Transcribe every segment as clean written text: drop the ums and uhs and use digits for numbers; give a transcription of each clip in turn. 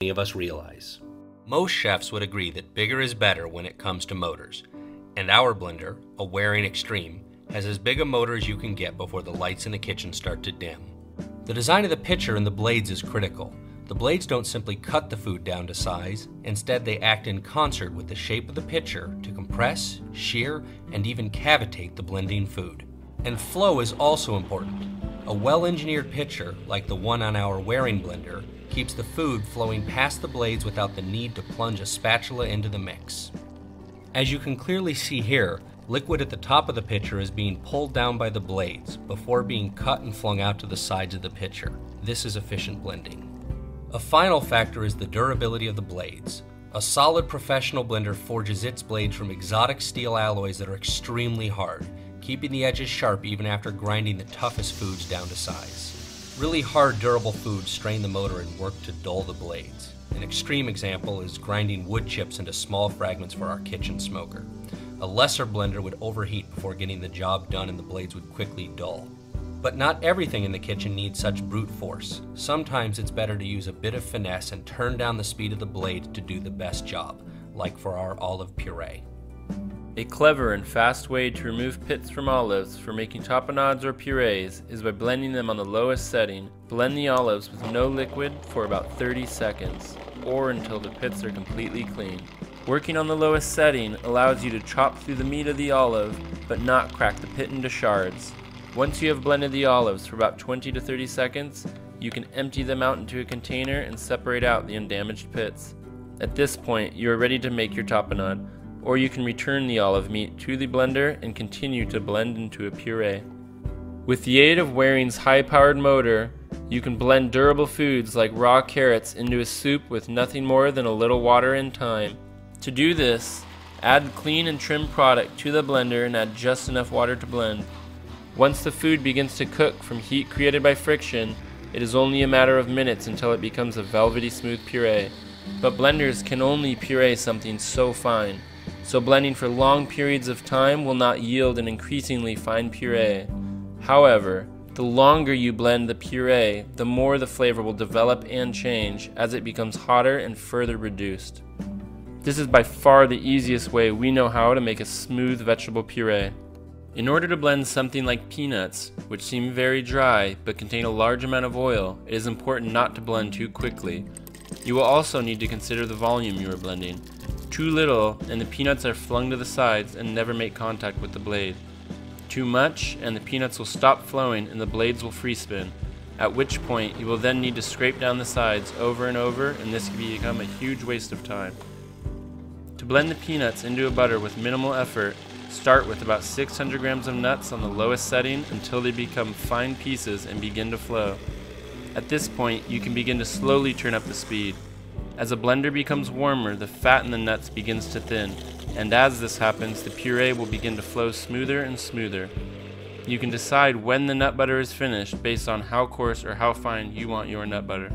many of us realize. Most chefs would agree that bigger is better when it comes to motors, and our blender, a Waring Xtreme, has as big a motor as you can get before the lights in the kitchen start to dim. The design of the pitcher and the blades is critical. The blades don't simply cut the food down to size, instead they act in concert with the shape of the pitcher to compress, shear, and even cavitate the blending food. And flow is also important. A well-engineered pitcher, like the one on our Waring blender, keeps the food flowing past the blades without the need to plunge a spatula into the mix. As you can clearly see here, liquid at the top of the pitcher is being pulled down by the blades before being cut and flung out to the sides of the pitcher. This is efficient blending. A final factor is the durability of the blades. A solid professional blender forges its blades from exotic steel alloys that are extremely hard, keeping the edges sharp even after grinding the toughest foods down to size. Really hard, durable foods strain the motor and work to dull the blades. An extreme example is grinding wood chips into small fragments for our kitchen smoker. A lesser blender would overheat before getting the job done and the blades would quickly dull. But not everything in the kitchen needs such brute force. Sometimes it's better to use a bit of finesse and turn down the speed of the blade to do the best job, like for our olive puree. A clever and fast way to remove pits from olives for making tapenades or purees is by blending them on the lowest setting. Blend the olives with no liquid for about 30 seconds, or until the pits are completely clean. Working on the lowest setting allows you to chop through the meat of the olive, but not crack the pit into shards. Once you have blended the olives for about 20 to 30 seconds, you can empty them out into a container and separate out the undamaged pits. At this point, you are ready to make your tapenade, or you can return the olive meat to the blender and continue to blend into a puree. With the aid of Waring's high-powered motor, you can blend durable foods like raw carrots into a soup with nothing more than a little water and thyme. To do this, add clean and trimmed product to the blender and add just enough water to blend. Once the food begins to cook from heat created by friction, it is only a matter of minutes until it becomes a velvety smooth puree. But blenders can only puree something so fine, so blending for long periods of time will not yield an increasingly fine puree. However, the longer you blend the puree, the more the flavor will develop and change as it becomes hotter and further reduced. This is by far the easiest way we know how to make a smooth vegetable puree. In order to blend something like peanuts, which seem very dry but contain a large amount of oil, it is important not to blend too quickly. You will also need to consider the volume you are blending. Too little and the peanuts are flung to the sides and never make contact with the blade. Too much and the peanuts will stop flowing and the blades will free spin, at which point you will then need to scrape down the sides over and over, and this can become a huge waste of time. To blend the peanuts into a butter with minimal effort, start with about 600 grams of nuts on the lowest setting until they become fine pieces and begin to flow. At this point, you can begin to slowly turn up the speed. As a blender becomes warmer, the fat in the nuts begins to thin, and as this happens, the puree will begin to flow smoother and smoother. You can decide when the nut butter is finished based on how coarse or how fine you want your nut butter.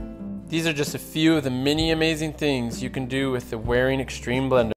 These are just a few of the many amazing things you can do with the Waring Xtreme blender.